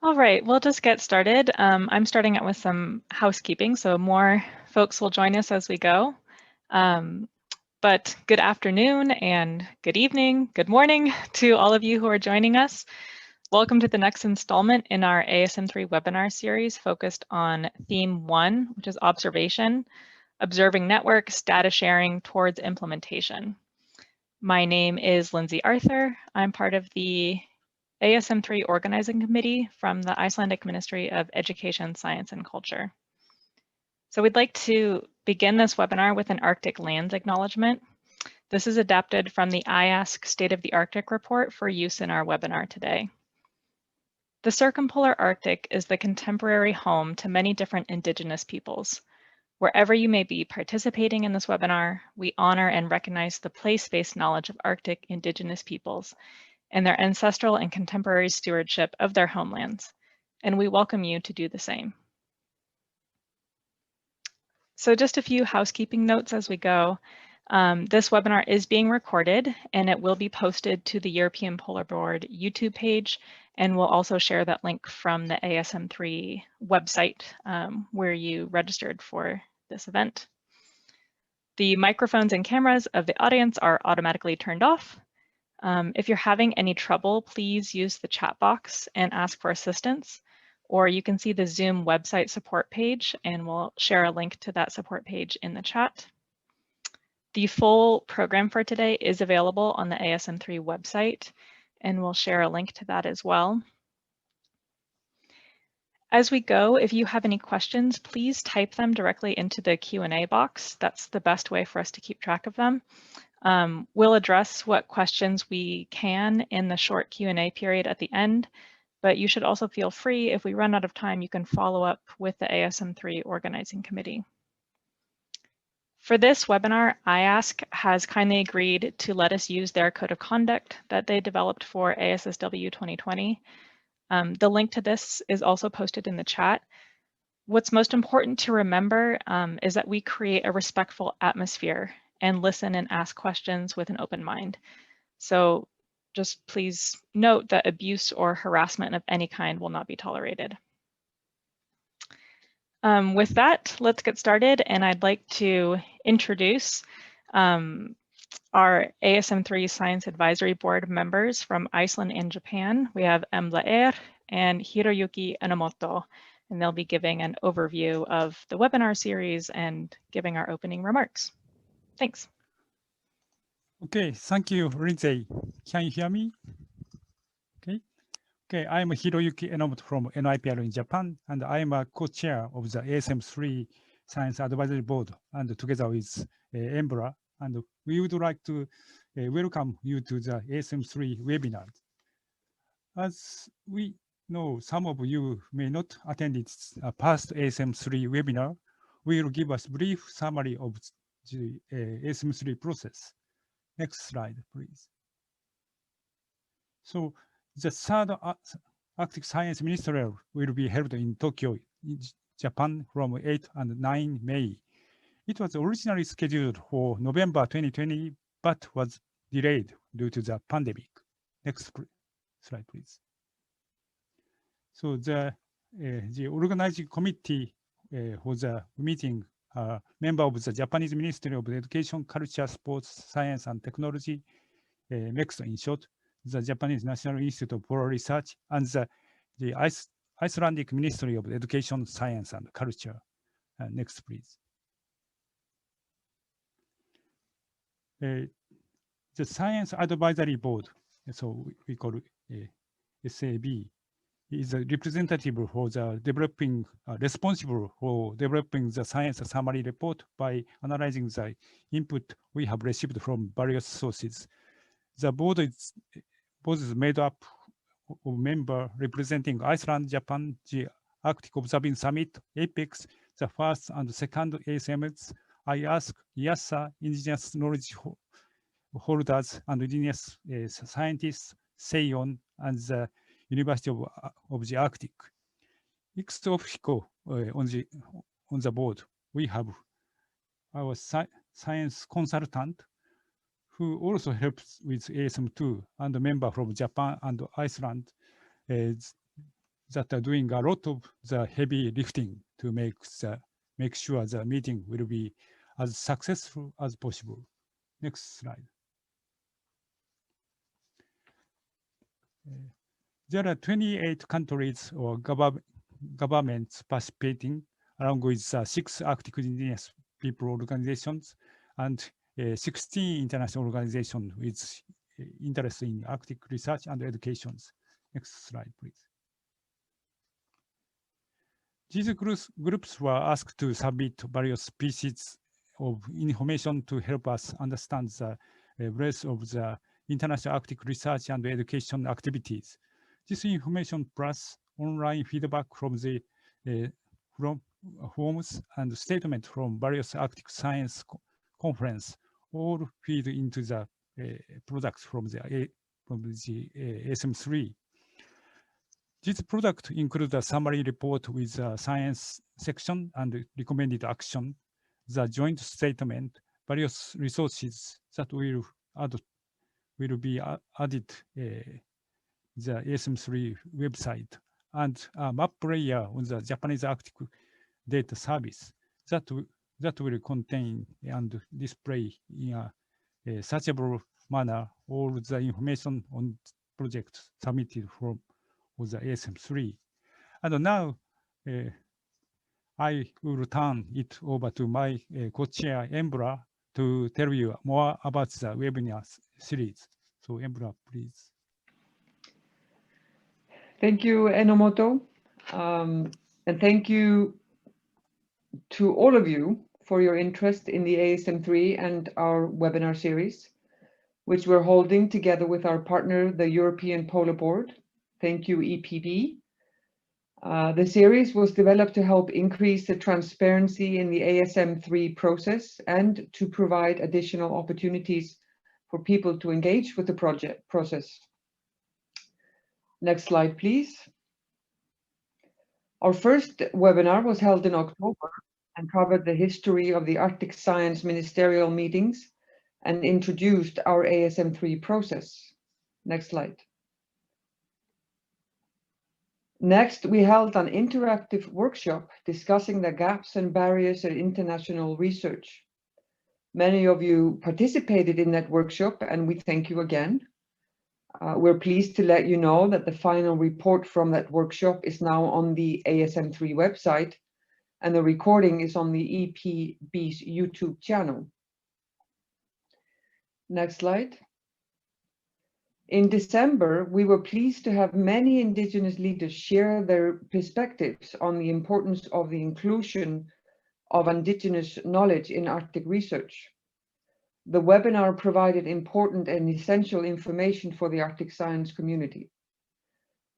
All right, we'll just get started. I'm starting out with some housekeeping, so more folks will join us as we go. But good afternoon and good evening, good morning to all of you who are joining us. Welcome to the next installment in our ASM3 webinar series focused on Theme 1, which is Observation, Observing Networks, Data Sharing Towards Implementation. My name is Lindsay Arthur. I'm part of the ASM3 Organizing Committee from the Icelandic Ministry of Education, Science and Culture. So we'd like to begin this webinar with an Arctic lands acknowledgement. This is adapted from the IASC State of the Arctic report for use in our webinar today. The circumpolar Arctic is the contemporary home to many different indigenous peoples. Wherever you may be participating in this webinar, we honor and recognize the place-based knowledge of Arctic indigenous peoples and their ancestral and contemporary stewardship of their homelands, and we welcome you to do the same. So just a few housekeeping notes as we go. This webinar is being recorded and it will be posted to the European Polar Board YouTube page, and we'll also share that link from the ASM3 website where you registered for this event. The microphones and cameras of the audience are automatically turned off. If you're having any trouble, please use the chat box and ask for assistance, or you can see the Zoom website support page and we'll share a link to that support page in the chat. The full program for today is available on the ASM3 website and we'll share a link to that as well. As we go, if you have any questions, please type them directly into the Q&A box. That's the best way for us to keep track of them. We'll address what questions we can in the short Q&A period at the end, but you should also feel free, if we run out of time, you can follow up with the ASM3 Organizing Committee. For this webinar, IASC has kindly agreed to let us use their code of conduct that they developed for ASSW 2020. The link to this is also posted in the chat. What's most important to remember is that we create a respectful atmosphere and listen and ask questions with an open mind. So just please note that abuse or harassment of any kind will not be tolerated. With that, let's get started, and I'd like to introduce our ASM3 Science Advisory Board members from Iceland and Japan. We have Embla and Hiroyuki Enomoto, and they'll be giving an overview of the webinar series and giving our opening remarks. Thanks. Okay, thank you, Lindsay. Can you hear me? Okay, I'm Hiroyuki Enomoto from NIPR in Japan, and I am a co-chair of the ASM3 Science Advisory Board, and together with Embla, and we would like to welcome you to the ASM3 webinar. As we know, some of you may not attend its past ASM3 webinar. We will give us a brief summary of the ASM3 process. Next slide, please. So the third Arctic Science Ministerial will be held in Tokyo, Japan from 8 and 9 May. It was originally scheduled for November 2020, but was delayed due to the pandemic. Next slide, please. So the organizing committee for the meeting, member of the Japanese Ministry of Education, Culture, Sports, Science and Technology, MEXT in short, the Japanese National Institute of Polar Research, and the Icelandic Ministry of Education, Science and Culture. Next, please. The Science Advisory Board, so we call it SAB, is a representative for the responsible for developing the science summary report by analyzing the input we have received from various sources. The board is made up of members representing Iceland, Japan, the Arctic Observing Summit, APEX, the first and second ASMs, IASC, IASA, indigenous knowledge holders and indigenous scientists, SEION, and the University of the Arctic. Ex officio on the board, we have our science consultant, who also helps with ASM2, and a member from Japan and Iceland. that are doing a lot of the heavy lifting to make sure the meeting will be as successful as possible. Next slide. There are 28 countries or governments participating, along with 6 Arctic indigenous people organizations and 16 international organizations with interest in Arctic research and education. Next slide, please. These groups were asked to submit various pieces of information to help us understand the breadth of the international Arctic research and education activities. This information plus online feedback from the forums and statements from various Arctic science conference all feed into the products from the ASM3. This product includes a summary report with a science section and recommended action, the joint statement, various resources that will be added the ASM3 website, and a map layer on the Japanese Arctic data service that will contain and display in a searchable manner all the information on projects submitted from the ASM3. And now I will turn it over to my co-chair, Embla, to tell you more about the webinar series. So Embla, please. Thank you, Enomoto. And thank you to all of you for your interest in the ASM3 and our webinar series, which we're holding together with our partner, the European Polar Board. Thank you, EPB. The series was developed to help increase the transparency in the ASM3 process and to provide additional opportunities for people to engage with the project process. Next slide, please. Our first webinar was held in October and covered the history of the Arctic Science Ministerial meetings and introduced our ASM3 process. Next slide. Next, we held an interactive workshop discussing the gaps and barriers in international research. Many of you participated in that workshop, and we thank you again. We're pleased to let you know that the final report from that workshop is now on the ASM3 website, and the recording is on the EPB's YouTube channel. Next slide. In December, we were pleased to have many Indigenous leaders share their perspectives on the importance of the inclusion of Indigenous knowledge in Arctic research. The webinar provided important and essential information for the Arctic science community.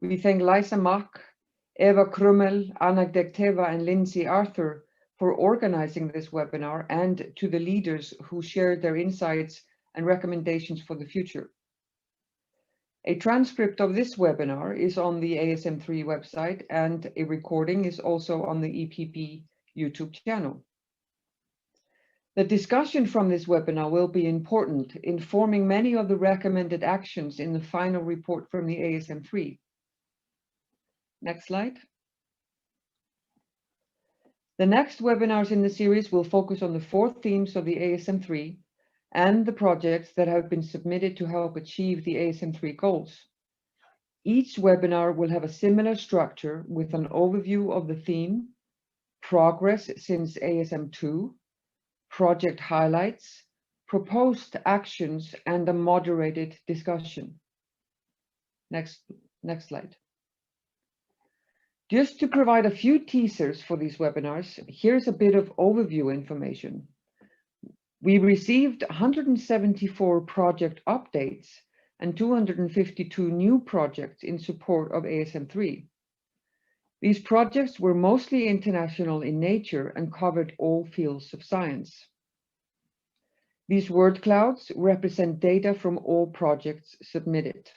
We thank Liza Mack, Eva Krummel, Anna Dekteva, and Lindsay Arthur for organizing this webinar, and to the leaders who shared their insights and recommendations for the future. A transcript of this webinar is on the ASM3 website, and a recording is also on the EPB YouTube channel. The discussion from this webinar will be important, informing many of the recommended actions in the final report from the ASM3. Next slide. The next webinars in the series will focus on the 4 themes of the ASM3 and the projects that have been submitted to help achieve the ASM3 goals. Each webinar will have a similar structure with an overview of the theme, progress since ASM2, project highlights, proposed actions, and a moderated discussion. Next slide. Just to provide a few teasers for these webinars, here's a bit of overview information. We received 174 project updates and 252 new projects in support of ASM3. These projects were mostly international in nature and covered all fields of science. These word clouds represent data from all projects submitted.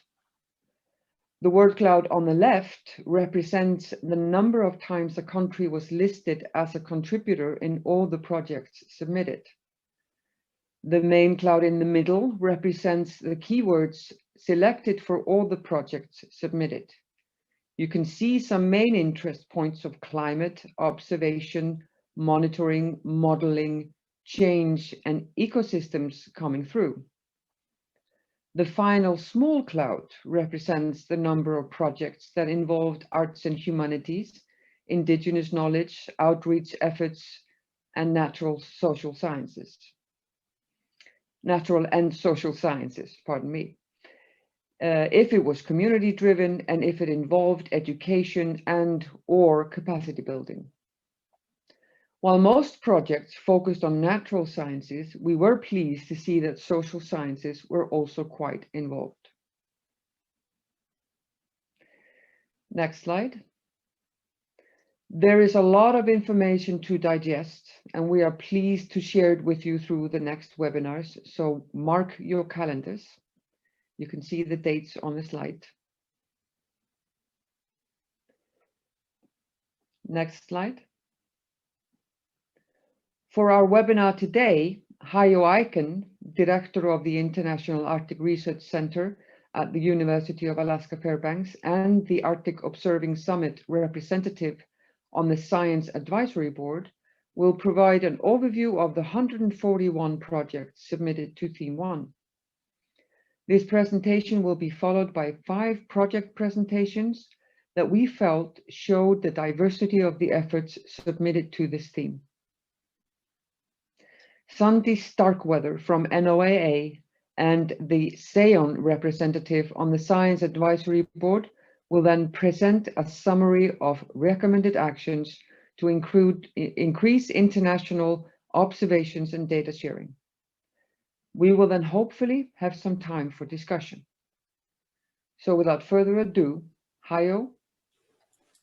The word cloud on the left represents the number of times a country was listed as a contributor in all the projects submitted. The main cloud in the middle represents the keywords selected for all the projects submitted. You can see some main interest points of climate observation, monitoring, modeling, change, and ecosystems coming through. The final small cloud represents the number of projects that involved arts and humanities, indigenous knowledge, outreach efforts, and natural and social sciences, pardon me. If it was community driven and if it involved education and or capacity building. While most projects focused on natural sciences, we were pleased to see that social sciences were also quite involved. Next slide. There is a lot of information to digest, and we are pleased to share it with you through the next webinars, so mark your calendars. You can see the dates on the slide. Next slide. For our webinar today, Hajo Eicken, Director of the International Arctic Research Center at the University of Alaska Fairbanks and the Arctic Observing Summit representative on the Science Advisory Board, will provide an overview of the 141 projects submitted to Theme 1. This presentation will be followed by 5 project presentations that we felt showed the diversity of the efforts submitted to this theme. Santi Starkweather from NOAA and the SEON representative on the Science Advisory Board will then present a summary of recommended actions to increase international observations and data sharing. We will then hopefully have some time for discussion. So without further ado, Hajo,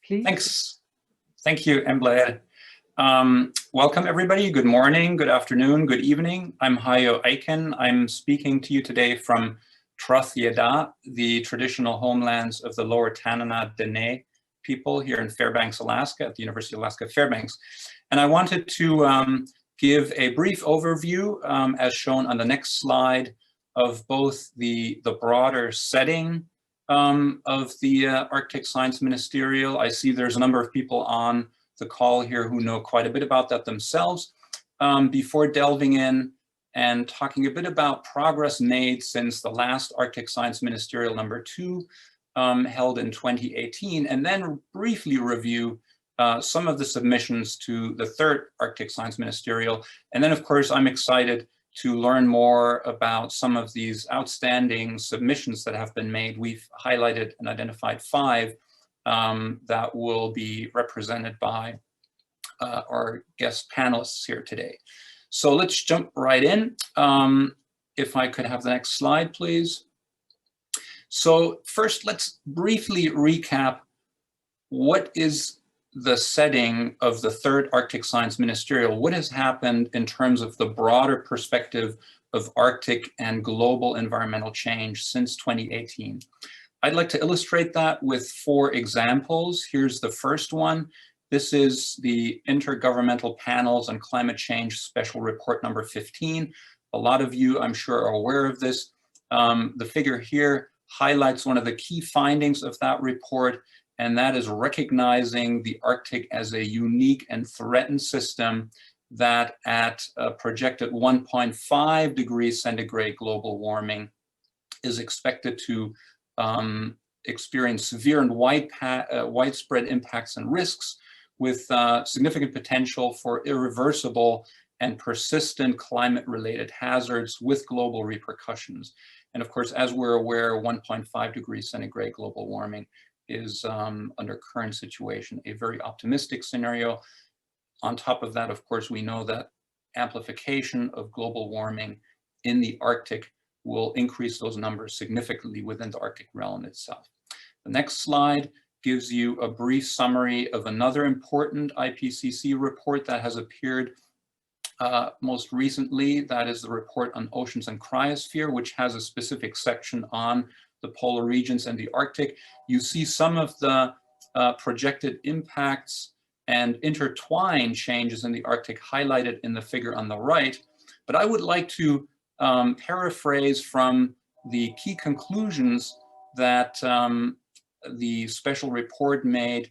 please. Thanks. Thank you, Embla. Welcome everybody. Good morning, good afternoon, good evening. I'm Hajo Eicken. I'm speaking to you today from Troth-Yeda, the traditional homelands of the Lower Tanana Dene people here in Fairbanks, Alaska, at the University of Alaska Fairbanks. And I wanted to give a brief overview, as shown on the next slide, of both the broader setting of the Arctic Science Ministerial. I see there's a number of people on the call here who know quite a bit about that themselves. Before delving in and talking a bit about progress made since the last Arctic Science Ministerial #2 held in 2018, and then briefly review some of the submissions to the 3rd Arctic Science Ministerial. And then, of course, I'm excited to learn more about some of these outstanding submissions that have been made. We've highlighted and identified 5 that will be represented by our guest panelists here today. So let's jump right in. If I could have the next slide, please. So first, let's briefly recap what is the setting of the 3rd Arctic Science Ministerial. What has happened in terms of the broader perspective of Arctic and global environmental change since 2018? I'd like to illustrate that with 4 examples. Here's the first one. This is the Intergovernmental Panels on Climate Change Special Report number 15. A lot of you, I'm sure, are aware of this. The figure here highlights one of the key findings of that report, and that is recognizing the Arctic as a unique and threatened system that at a projected 1.5 degrees centigrade global warming is expected to experience severe and widespread impacts and risks with significant potential for irreversible and persistent climate-related hazards with global repercussions. And of course, as we're aware, 1.5 degrees centigrade global warming is, under current situation, a very optimistic scenario. On top of that, of course, we know that amplification of global warming in the Arctic will increase those numbers significantly within the Arctic realm itself. The next slide gives you a brief summary of another important IPCC report that has appeared most recently. That is the report on oceans and cryosphere, which has a specific section on the polar regions and the Arctic. You see some of the projected impacts and intertwined changes in the Arctic highlighted in the figure on the right. But I would like to paraphrase from the key conclusions that the special report made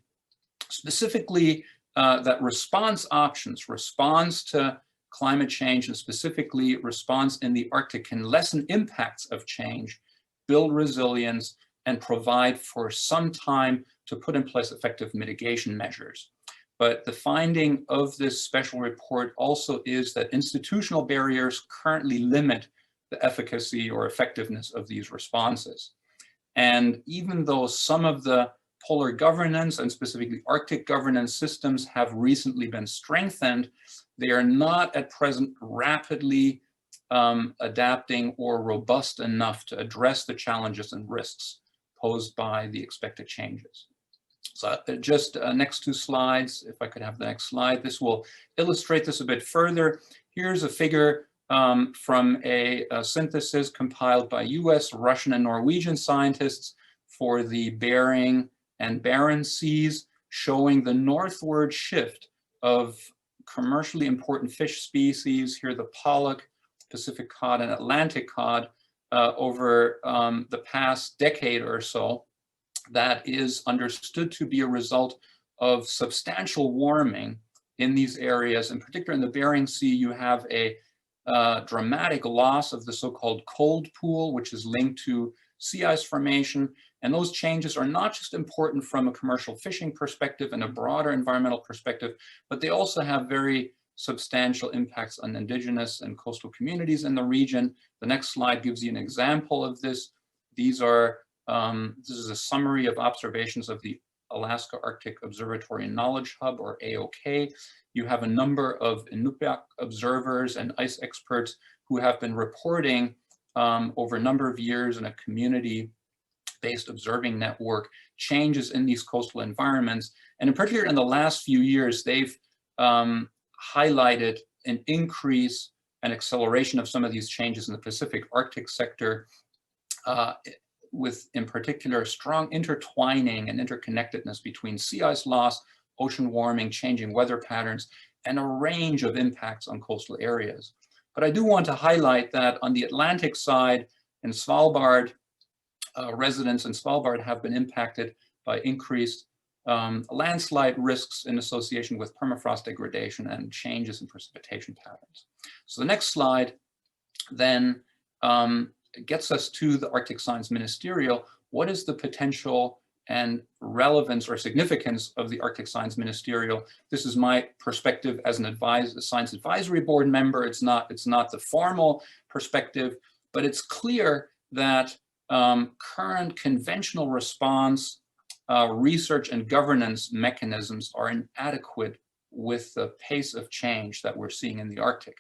specifically that response options, response to climate change, and specifically response in the Arctic can lessen impacts of change, build resilience, and provide for some time to put in place effective mitigation measures. But the finding of this special report also is that institutional barriers currently limit the efficacy or effectiveness of these responses. And even though some of the polar governance and specifically Arctic governance systems have recently been strengthened, they are not at present rapidly adapting or robust enough to address the challenges and risks posed by the expected changes. So just next two slides, if I could have the next slide, this will illustrate this a bit further. Here's a figure from a synthesis compiled by US, Russian, and Norwegian scientists for the Bering and Barents Seas, showing the northward shift of commercially important fish species, here the pollock, Pacific cod, and Atlantic cod, over the past decade or so. That is understood to be a result of substantial warming in these areas. In particular, in the Bering Sea, you have a dramatic loss of the so-called cold pool, which is linked to sea ice formation. And those changes are not just important from a commercial fishing perspective and a broader environmental perspective, but they also have very substantial impacts on indigenous and coastal communities in the region. The next slide gives you an example of this. These are, this is a summary of observations of the Alaska Arctic Observatory and Knowledge Hub, or AOK. You have a number of Inuit observers and ice experts who have been reporting over a number of years in a community-based observing network changes in these coastal environments. And in particular, in the last few years, they've highlighted an increase and acceleration of some of these changes in the Pacific Arctic sector, with, in particular, strong intertwining and interconnectedness between sea ice loss, ocean warming, changing weather patterns, and a range of impacts on coastal areas. But I do want to highlight that on the Atlantic side, in Svalbard, residents in Svalbard have been impacted by increased landslide risks in association with permafrost degradation and changes in precipitation patterns. So the next slide then gets us to the Arctic Science Ministerial. What is the potential and relevance or significance of the Arctic Science Ministerial? This is my perspective as a science advisory board member. It's not the formal perspective, but it's clear that current conventional response, research and governance mechanisms are inadequate with the pace of change that we're seeing in the Arctic.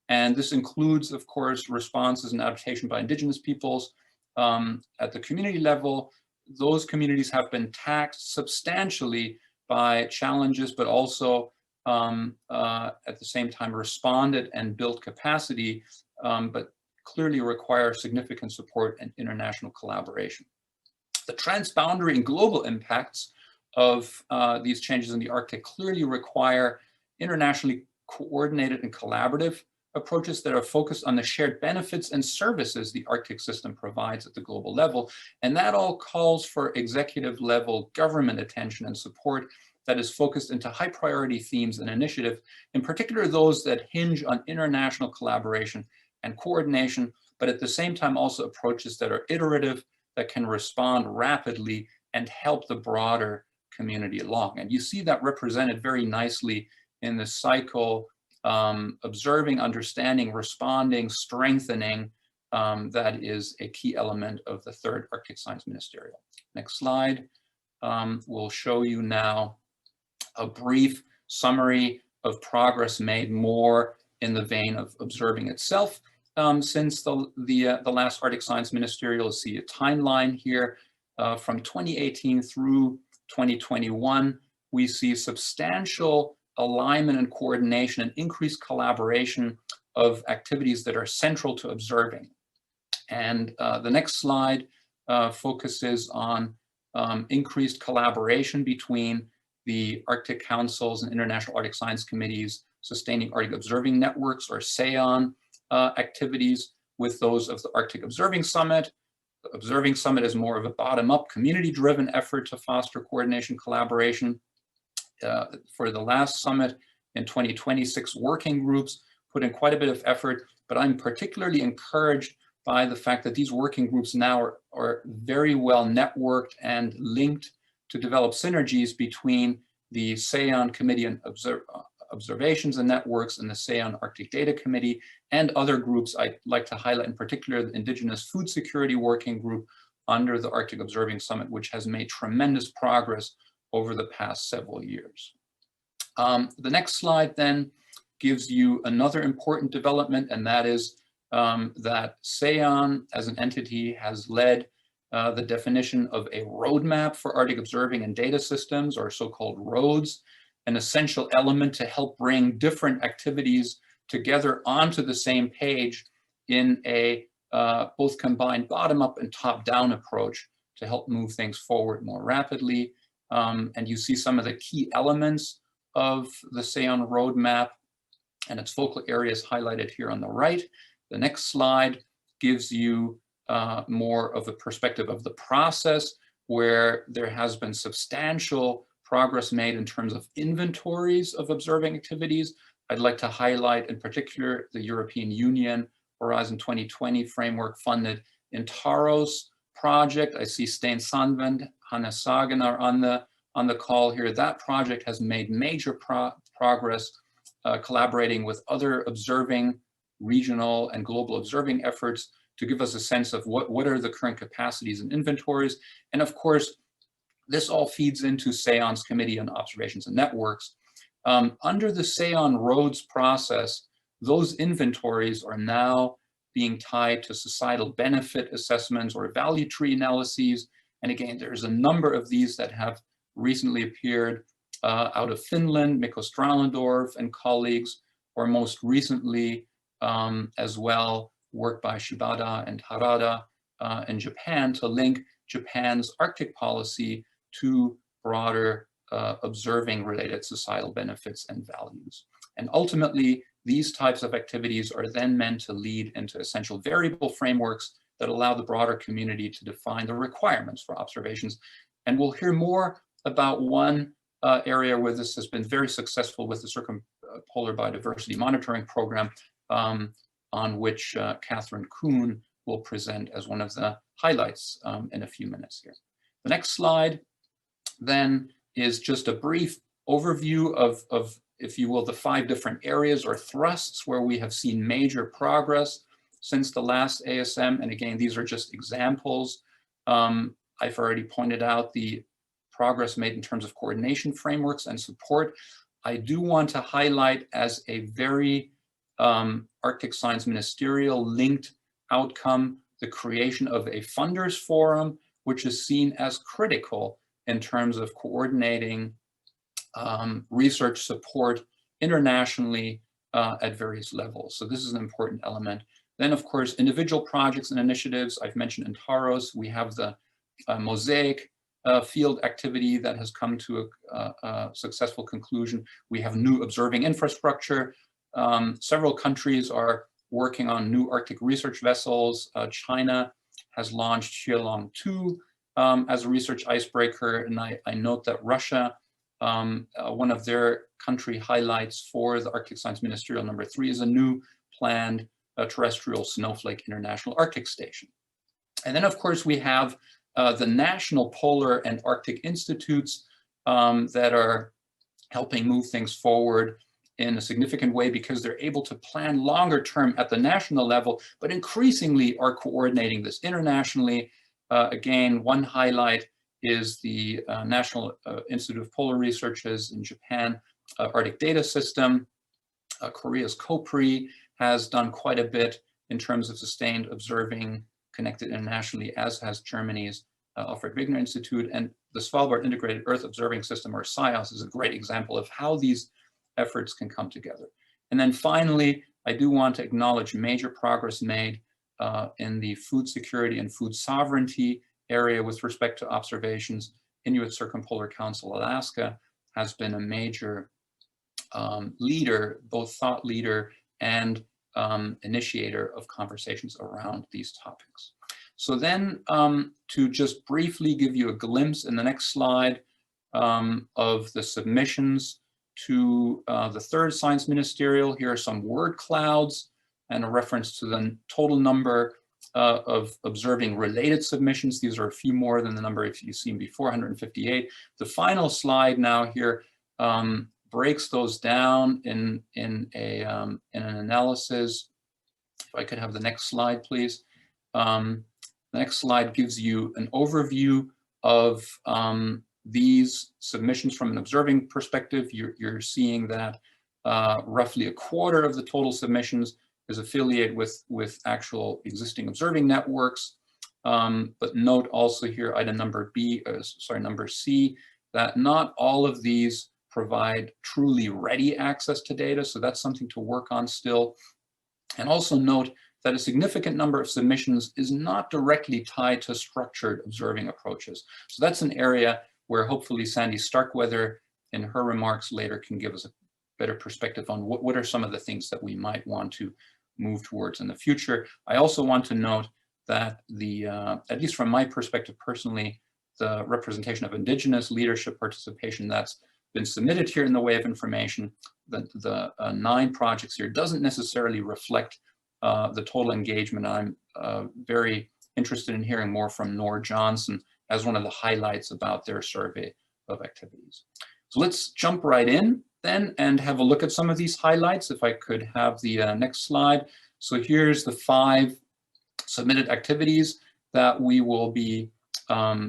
And this includes, of course, responses and adaptation by indigenous peoples at the community level. Those communities have been taxed substantially by challenges, but also at the same time responded and built capacity, but clearly require significant support and international collaboration. The transboundary and global impacts of these changes in the Arctic clearly require internationally coordinated and collaborative approaches that are focused on the shared benefits and services the Arctic system provides at the global level. And that all calls for executive level government attention and support that is focused into high priority themes and initiatives, in particular those that hinge on international collaboration and coordination, but at the same time also approaches that are iterative, that can respond rapidly and help the broader community along. And you see that represented very nicely in the cycle, observing, understanding, responding, strengthening. That is a key element of the third Arctic Science Ministerial. Next slide will show you now a brief summary of progress made more in the vein of observing itself. Since the last Arctic Science Ministerial, you'll see a timeline here from 2018 through 2021. We see substantial alignment and coordination and increased collaboration of activities that are central to observing. And the next slide focuses on increased collaboration between the Arctic Councils and International Arctic Science Committees, sustaining Arctic Observing Networks, or SAON, activities with those of the Arctic Observing Summit, Observing Summit is more of a bottom-up, community-driven effort to foster coordination, collaboration. For the last summit in 2020, 6 working groups put in quite a bit of effort, but I'm particularly encouraged by the fact that these working groups now are very well networked and linked to develop synergies between the SEAN Committee on Observations and Networks and the SEAN Arctic Data Committee and other groups. I'd like to highlight in particular the Indigenous Food Security Working Group under the Arctic Observing Summit, which has made tremendous progress over the past several years. The next slide then gives you another important development, and that is that SEAN as an entity has led the definition of a roadmap for Arctic observing and data systems, or so-called roads, an essential element to help bring different activities together onto the same page in a both combined bottom-up and top-down approach to help move things forward more rapidly. And you see some of the key elements of the SEAN roadmap and its focal areas highlighted here on the right. The next slide gives you more of a perspective of the process, where there has been substantial progress made in terms of inventories of observing activities. I'd like to highlight in particular the European Union Horizon 2020 framework funded Intaros project. I see Sten Sandvend, Hanna Sagen are on the call here. That project has made major progress collaborating with other observing regional and global observing efforts to give us a sense of what are the current capacities and inventories. And of course, this all feeds into SEAN's Committee on Observations and Networks. Under the SEAN roads process, those inventories are now being tied to societal benefit assessments or value tree analyses. And again, there's a number of these that have recently appeared out of Finland, Mikko Stralendorf and colleagues, or most recently as well, work by Shibata and Harada in Japan to link Japan's Arctic policy to broader observing related societal benefits and values. And ultimately, these types of activities are then meant to lead into essential variable frameworks that allow the broader community to define the requirements for observations. And we'll hear more about one area where this has been very successful with the Circumpolar Biodiversity Monitoring Program, on which Catherine Coon will present as one of the highlights in a few minutes here. The next slide then is just a brief overview of, if you will, the 5 different areas or thrusts where we have seen major progress since the last ASM. And again, these are just examples. I've already pointed out the progress made in terms of coordination frameworks and support. I do want to highlight as a very Arctic Science Ministerial linked outcome, the creation of a funders forum, which is seen as critical in terms of coordinating research support internationally at various levels. So this is an important element. Then, of course, individual projects and initiatives. I've mentioned Intaros. We have the Mosaic field activity that has come to a successful conclusion. We have new observing infrastructure. Several countries are working on new Arctic research vessels. China has launched Xielong 2 as a research icebreaker. And I note that Russia, one of their country highlights for the Arctic Science Ministerial number 3 is a new planned terrestrial snowflake international Arctic station. And then, of course, we have the national polar and Arctic institutes that are helping move things forward in a significant way because they're able to plan longer term at the national level, but increasingly are coordinating this internationally. Again, one highlight is the National Institute of Polar Researches in Japan, Arctic Data System. Korea's COPRI has done quite a bit in terms of sustained observing connected internationally, as has Germany's Alfred Wegener Institute. And the Svalbard Integrated Earth Observing System, or SIOS, is a great example of how these efforts can come together. And then finally, I do want to acknowledge major progress made in the food security and food sovereignty area with respect to observations. Inuit Circumpolar Council Alaska has been a major leader, both thought leader and initiator of conversations around these topics. So then to just briefly give you a glimpse in the next slide of the submissions to the third Science Ministerial, here are some word clouds and a reference to the total number of observing related submissions. These are a few more than the number if you've seen before, 158. The final slide now here breaks those down in an analysis. If I could have the next slide, please. The next slide gives you an overview of these submissions from an observing perspective. You're seeing that roughly a quarter of the total submissions is affiliated with actual existing observing networks. But note also here, item number number C, that not all of these provide truly ready access to data. So that's something to work on still. And also note that a significant number of submissions is not directly tied to structured observing approaches. So that's an area where hopefully Sandy Starkweather in her remarks later can give us a better perspective on what are some of the things that we might want to move towards in the future. I also want to note that at least from my perspective personally, the representation of Indigenous leadership participation that's been submitted here in the way of information, the 9 projects here doesn't necessarily reflect the total engagement. I'm very interested in hearing more from Nora Johnson as one of the highlights about their survey of activities. So let's jump right in then and have a look at some of these highlights. If I could have the next slide. So here's the 5 submitted activities that we will be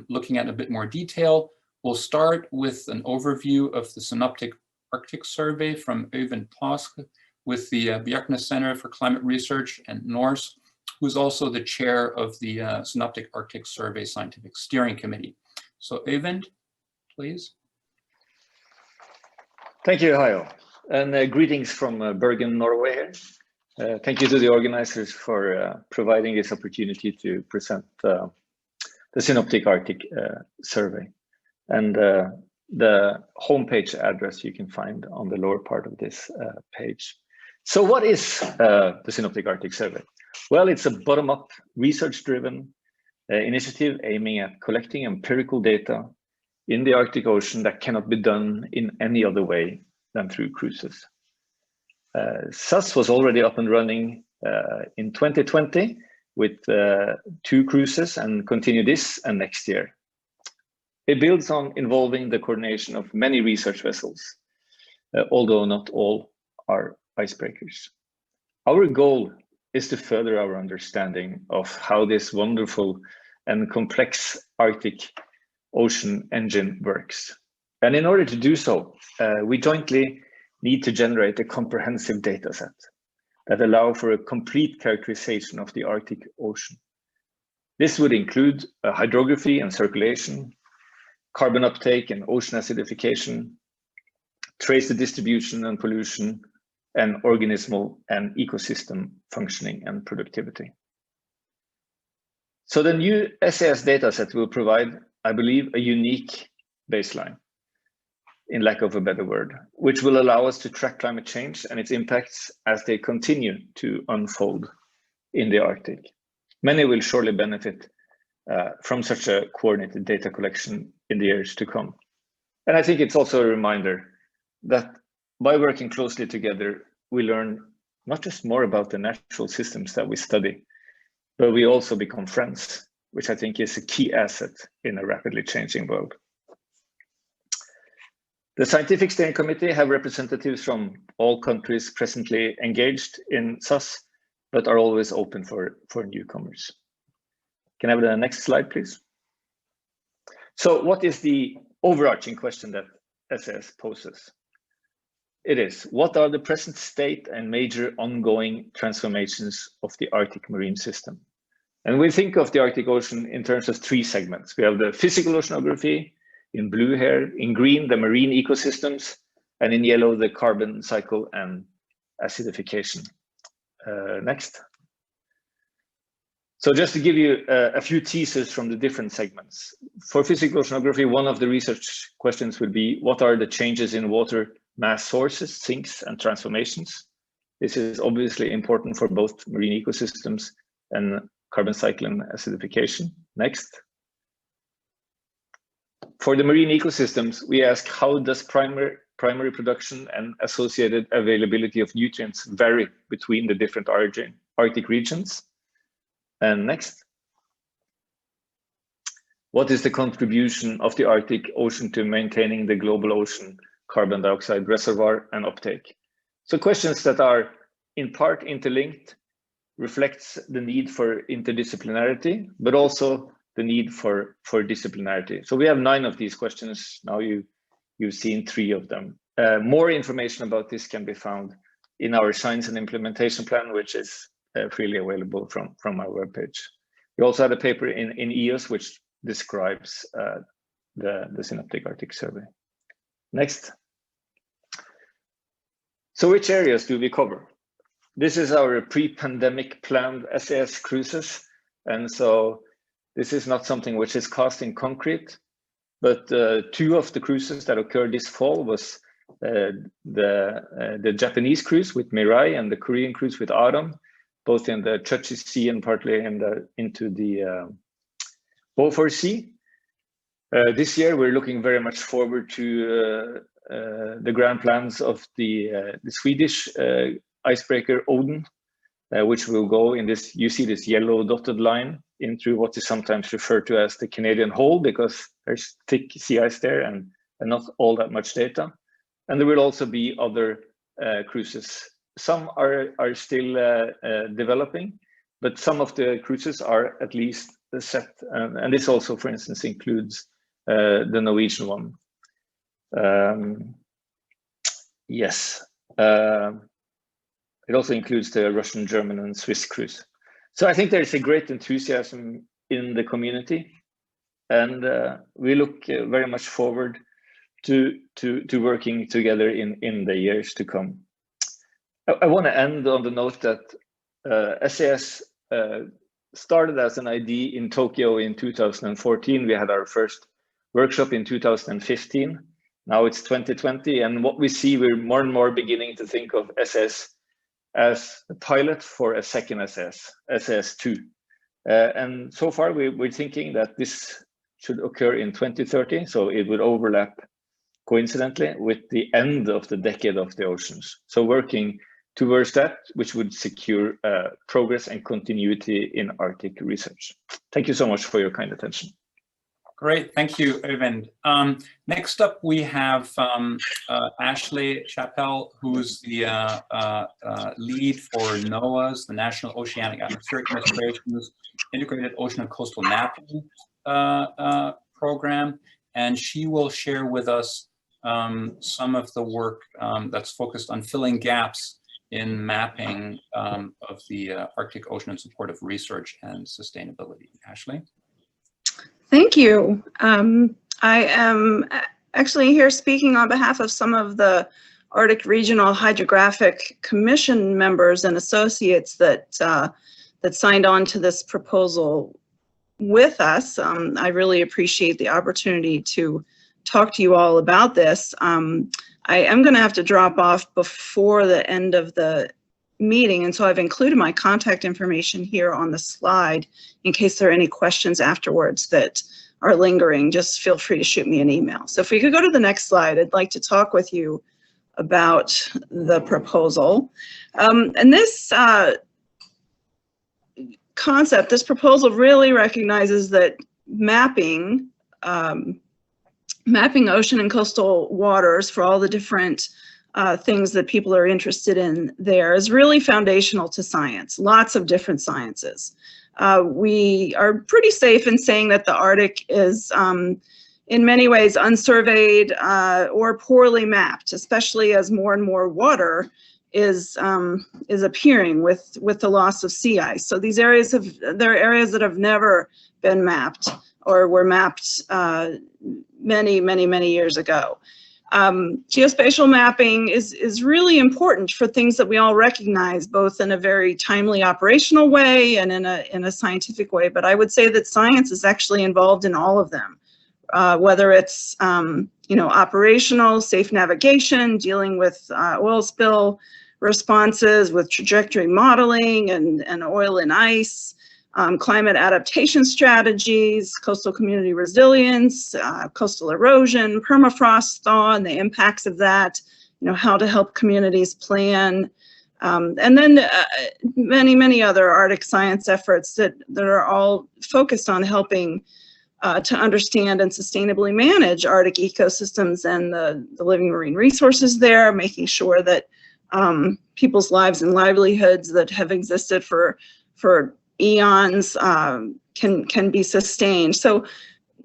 looking at in a bit more detail. We'll start with an overview of the Synoptic Arctic Survey from Øyvind Paasche with the Bjerknes Center for Climate Research and NORCE, who's also the chair of the Synoptic Arctic Survey Scientific Steering Committee. So Øyvind, please. Thank you, Hajo, and greetings from Bergen, Norway. Thank you to the organizers for providing this opportunity to present the Synoptic Arctic Survey. And the homepage address you can find on the lower part of this page. So what is the Synoptic Arctic Survey? Well, it's a bottom-up, research-driven initiative aiming at collecting empirical data in the Arctic Ocean that cannot be done in any other way than through cruises. SAS was already up and running in 2020 with 2 cruises and continue this and next year. It builds on involving the coordination of many research vessels, although not all are icebreakers. Our goal is to further our understanding of how this wonderful and complex Arctic Ocean engine works. And in order to do so, we jointly need to generate a comprehensive data set that allow for a complete characterization of the Arctic Ocean. This would include hydrography and circulation, carbon uptake and ocean acidification, trace the distribution and pollution, and organismal and ecosystem functioning and productivity. So the new SAS dataset will provide, I believe, a unique baseline, in lack of a better word, which will allow us to track climate change and its impacts as they continue to unfold in the Arctic. Many will surely benefit from such a coordinated data collection in the years to come. And I think it's also a reminder that by working closely together, we learn not just more about the natural systems that we study, but we also become friends, which I think is a key asset in a rapidly changing world. The Scientific Steering Committee have representatives from all countries presently engaged in SAS, but are always open for newcomers. Can I have the next slide, please? So what is the overarching question that SAS poses? It is, what are the present state and major ongoing transformations of the Arctic marine system? And we think of the Arctic Ocean in terms of 3 segments. We have the physical oceanography, in blue here, in green, the marine ecosystems, and in yellow, the carbon cycle and acidification. Next. So just to give you a few teasers from the different segments. For physical oceanography, one of the research questions would be, what are the changes in water mass sources, sinks, and transformations? This is obviously important for both marine ecosystems and carbon cycle and acidification. Next. For the marine ecosystems, we ask, how does primary production and associated availability of nutrients vary between the different Arctic regions? And next. What is the contribution of the Arctic Ocean to maintaining the global ocean carbon dioxide reservoir and uptake? So questions that are in part interlinked, reflects the need for interdisciplinarity, but also the need for disciplinarity. So we have 9 of these questions. Now you've seen 3 of them. More information about this can be found in our Science and Implementation Plan, which is freely available from our webpage. We also had a paper in EOS, which describes the Synoptic Arctic Survey. Next. So which areas do we cover? This is our pre-pandemic planned SAS Cruises. And so this is not something which is cast in concrete, but 2 of the cruises that occurred this fall was the Japanese cruise with Mirai and the Korean cruise with Aram, both in the Chukchi Sea and partly into the Beaufort Sea. This year, we're looking very much forward to the grand plans of the Swedish icebreaker Odin, which will go in this, you see this yellow dotted line into what is sometimes referred to as the Canadian Hole, because there's thick sea ice there and not all that much data. And there will also be other cruises. Some are still developing, but some of the cruises are at least set. And this also, for instance, includes the Norwegian one. Yes. It also includes the Russian, German, and Swiss cruise. So I think there's a great enthusiasm in the community, and we look very much forward to working together in the years to come. I want to end on the note that SAS started as an idea in Tokyo in 2014. We had our first workshop in 2015. Now it's 2020, and what we see, we're more and more beginning to think of SAS as a pilot for a second SAS2. And so far we're thinking that this should occur in 2030, so it would overlap coincidentally with the end of the decade of the oceans. So working towards that, which would secure progress and continuity in Arctic research. Thank you so much for your kind attention. Great, thank you, Øyvind. Next up, we have Ashley Chappell, who's the lead for NOAA's, the National Oceanic Atmospheric Administration's Integrated Ocean and Coastal Mapping program, and she will share with us some of the work that's focused on filling gaps in mapping of the Arctic Ocean in support of research and sustainability. Ashley? Thank you. I am actually here speaking on behalf of some of the Arctic Regional Hydrographic Commission members and associates that signed on to this proposal with us. I really appreciate the opportunity to talk to you all about this. I am going to have to drop off before the end of the meeting, and so I've included my contact information here on the slide in case there are any questions afterwards that are lingering. Just feel free to shoot me an email. So if we could go to the next slide, I'd like to talk with you about the proposal. And this concept, this proposal really recognizes that mapping ocean and coastal waters for all the different things that people are interested in there is really foundational to science, lots of different sciences. We are pretty safe in saying that the Arctic is in many ways unsurveyed or poorly mapped, especially as more and more water is appearing with the loss of sea ice. So these areas there are areas that have never been mapped or were mapped many years ago. Geospatial mapping is really important for things that we all recognize, both in a very timely operational way and in a scientific way. But I would say that science is actually involved in all of them, whether it's operational, safe navigation, dealing with oil spill responses, with trajectory modeling and oil and ice, climate adaptation strategies, coastal community resilience, coastal erosion, permafrost thaw, and the impacts of that, how to help communities plan, and then many, many other Arctic science efforts that are all focused on helping to understand and sustainably manage Arctic ecosystems and the living marine resources there, making sure that people's lives and livelihoods that have existed for eons can be sustained. So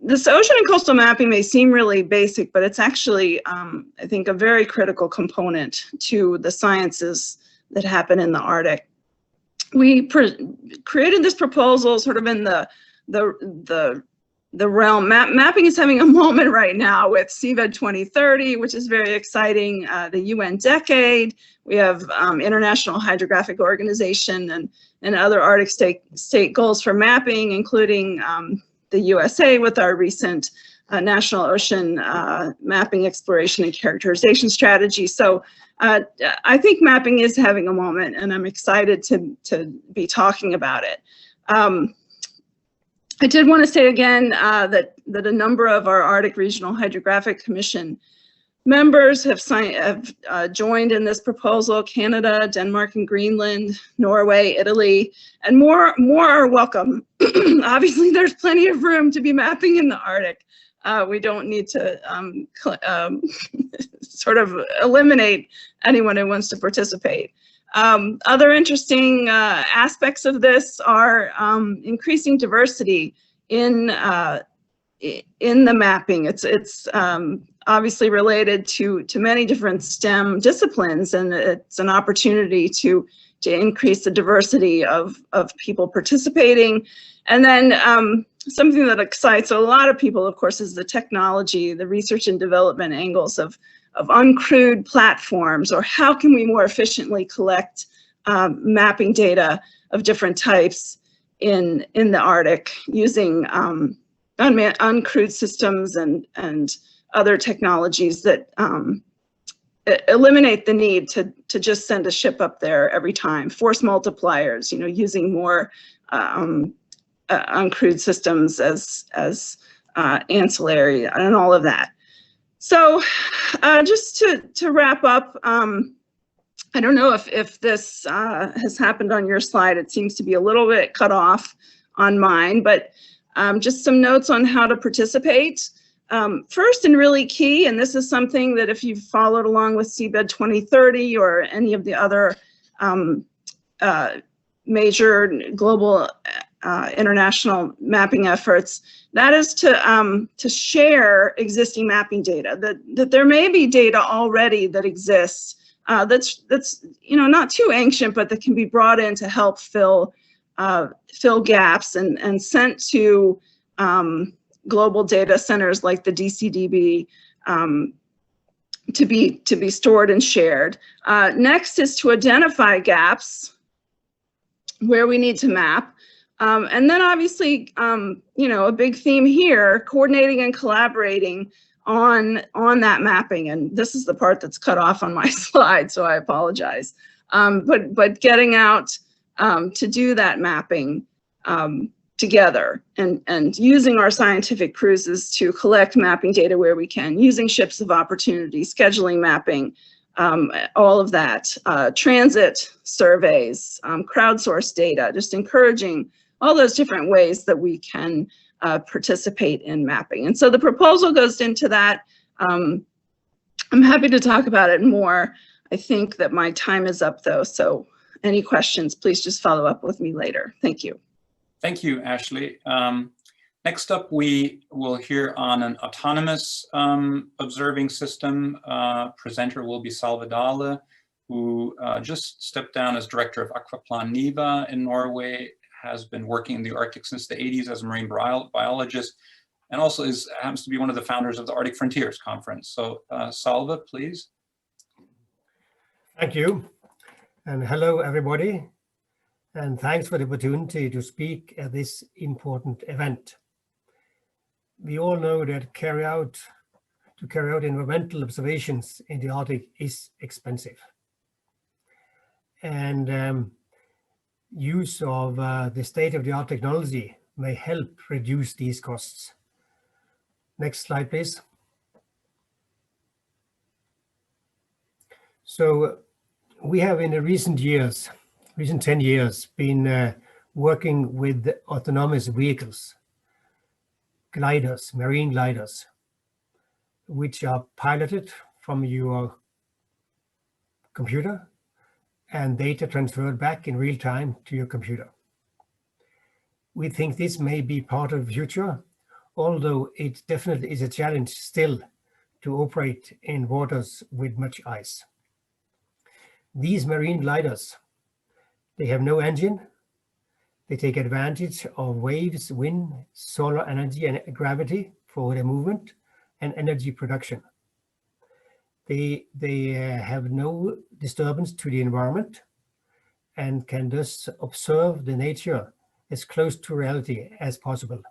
this ocean and coastal mapping may seem really basic, but it's actually, I think, a very critical component to the sciences that happen in the Arctic. We created this proposal sort of in the realm. Mapping is having a moment right now with CVED 2030, which is very exciting. The UN decade. We have International Hydrographic Organization and other Arctic state goals for mapping, including the USA with our recent National Ocean Mapping Exploration and Characterization Strategy. So I think mapping is having a moment, and I'm excited to be talking about it. I did want to say again that a number of our Arctic Regional Hydrographic Commission members have joined in this proposal: Canada, Denmark, and Greenland, Norway, Italy, and more are welcome. Obviously, there's plenty of room to be mapping in the Arctic. We don't need to sort of eliminate anyone who wants to participate. Other interesting aspects of this are increasing diversity in the mapping. It's obviously related to many different STEM disciplines, and it's an opportunity to increase the diversity of people participating. And then something that excites a lot of people, of course, is the technology, the research and development angles of uncrewed platforms, or how can we more efficiently collect mapping data of different types in the Arctic using uncrewed systems and other technologies that eliminate the need to just send a ship up there every time. Force multipliers, using more uncrewed systems as ancillary and all of that. So just to wrap up, I don't know if this has happened on your slide. It seems to be a little bit cut off on mine, but just some notes on how to participate. First and really key, and this is something that if you've followed along with CBED 2030 or any of the other major global international mapping efforts, that is to share existing mapping data. That there may be data already that exists that's not too ancient, but that can be brought in to help fill gaps and sent to global data centers like the DCDB to be stored and shared. Next is to identify gaps where we need to map. And then obviously, a big theme here, coordinating and collaborating on that mapping. And this is the part that's cut off on my slide, so I apologize. But getting out to do that mapping together and using our scientific cruises to collect mapping data where we can, using ships of opportunity, scheduling mapping, all of that, transit surveys, crowdsourced data, just encouraging all those different ways that we can participate in mapping. And so the proposal goes into that. I'm happy to talk about it more. I think that my time is up though, so any questions, please just follow up with me later. Thank you. Thank you, Ashley. Next up, we will hear on an autonomous observing system. Presenter will be Salve Dahle, who just stepped down as director of Akvaplan-niva in Norway, has been working in the Arctic since the 80s as a marine biologist, and also happens to be one of the founders of the Arctic Frontiers Conference. So Salve, please. Thank you, and hello everybody, and thanks for the opportunity to speak at this important event. We all know that to carry out environmental observations in the Arctic is expensive. And use of the state-of-the-art technology may help reduce these costs. Next slide, please. So we have in the recent 10 years, been working with autonomous vehicles, gliders, marine gliders, which are piloted from your computer and data transferred back in real time to your computer. We think this may be part of the future, although it definitely is a challenge still to operate in waters with much ice. These marine gliders, they have no engine. They take advantage of waves, wind, solar energy, and gravity for their movement and energy production. They have no disturbance to the environment and can thus observe the nature as close to reality as possible,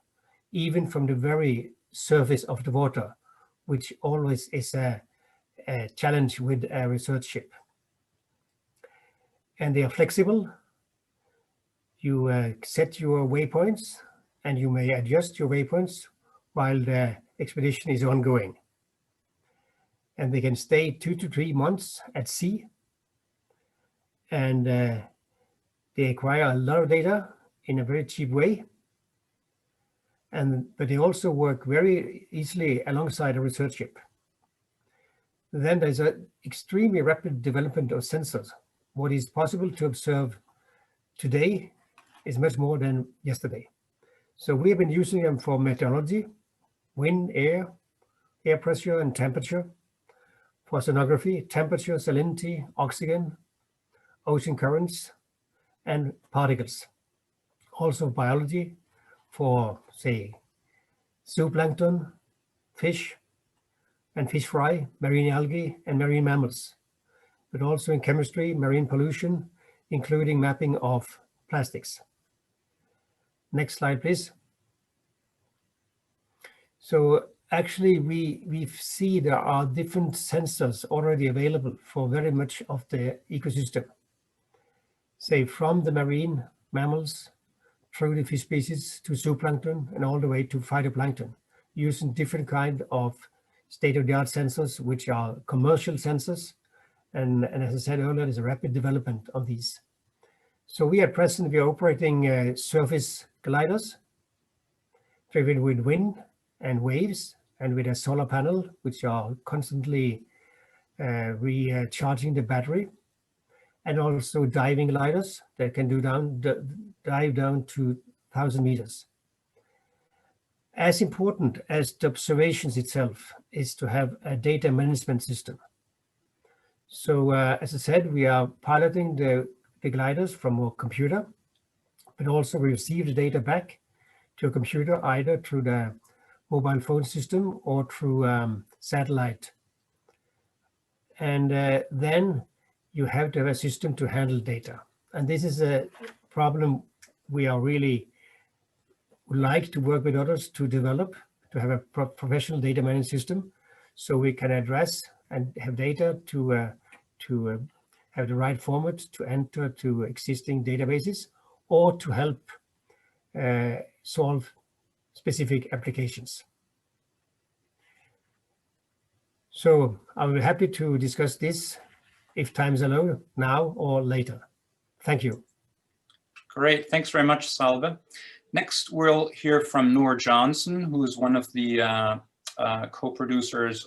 even from the very surface of the water, which always is a challenge with a research ship. And they are flexible. You set your waypoints and you may adjust your waypoints while the expedition is ongoing. And they can stay 2 to 3 months at sea. And they acquire a lot of data in a very cheap way. But they also work very easily alongside a research ship. Then there's an extremely rapid development of sensors. What is possible to observe today is much more than yesterday. So we have been using them for meteorology, wind, air pressure and temperature, for oceanography, temperature, salinity, oxygen, ocean currents, and particles. Also biology for, say, zooplankton, fish and fish fry, marine algae, and marine mammals. But also in chemistry, marine pollution, including mapping of plastics. Next slide, please. So actually, we see there are different sensors already available for very much of the ecosystem. Say from the marine mammals, through the fish species to zooplankton, and all the way to phytoplankton, using different kind of state-of-the-art sensors, which are commercial sensors. And as I said earlier, there's a rapid development of these. So we at present, we are operating surface gliders driven with wind and waves and with a solar panel, which are constantly recharging the battery, and also diving gliders that can dive down to 1,000 meters. As important as the observations itself is to have a data management system. So as I said, we are piloting the gliders from our computer, but also we receive the data back to a computer either through the mobile phone system or through satellite. And then you have to have a system to handle data. And this is a problem we are really would like to work with others to develop, to have a professional data management system, so we can address and have data to have the right format to enter to existing databases, or to help solve specific applications. So I'll be happy to discuss this if time's allowed, now or later. Thank you. Great, thanks very much, Salve. Next, we'll hear from Noor Johnson, who is one of the co-producers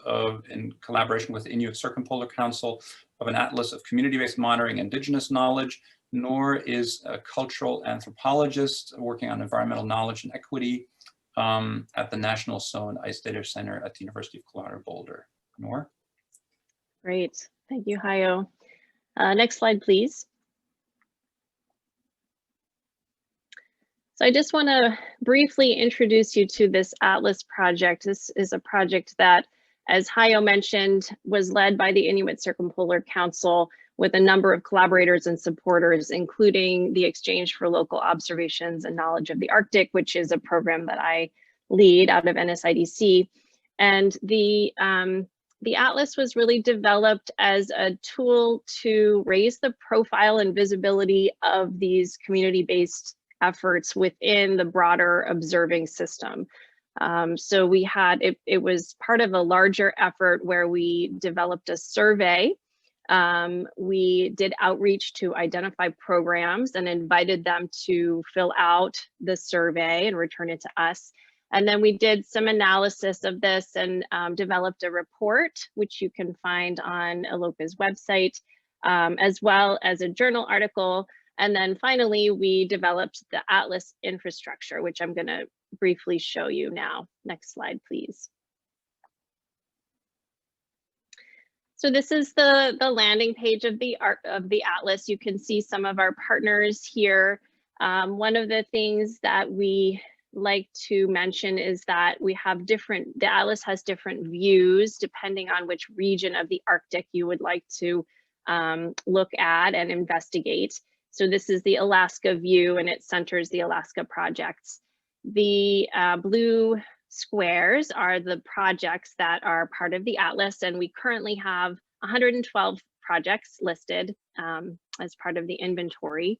in collaboration with the Inuit Circumpolar Council of an atlas of community-based monitoring indigenous knowledge. Noor is a cultural anthropologist working on environmental knowledge and equity at the National Zone Ice Data Center at the University of Colorado Boulder. Noor? Great, thank you, Hajo. Next slide, please. So I just want to briefly introduce you to this Atlas project. This is a project that, as Hajo mentioned, was led by the Inuit Circumpolar Council with a number of collaborators and supporters, including the Exchange for Local Observations and Knowledge of the Arctic, which is a program that I lead out of NSIDC. And the the atlas was really developed as a tool to raise the profile and visibility of these community-based efforts within the broader observing system. So we had, it was part of a larger effort where we developed a survey. We did outreach to identify programs and invited them to fill out the survey and return it to us. And then we did some analysis of this and developed a report, which you can find on ALOCA's website, as well as a journal article. And then finally, we developed the Atlas infrastructure, which I'm going to briefly show you now. Next slide, please. So this is the landing page of the Atlas. You can see some of our partners here. One of the things that we like to mention is that we have the Atlas has different views depending on which region of the Arctic you would like to look at and investigate. So this is the Alaska view, and it centers the Alaska projects. The blue squares are the projects that are part of the Atlas, and we currently have 112 projects listed as part of the inventory.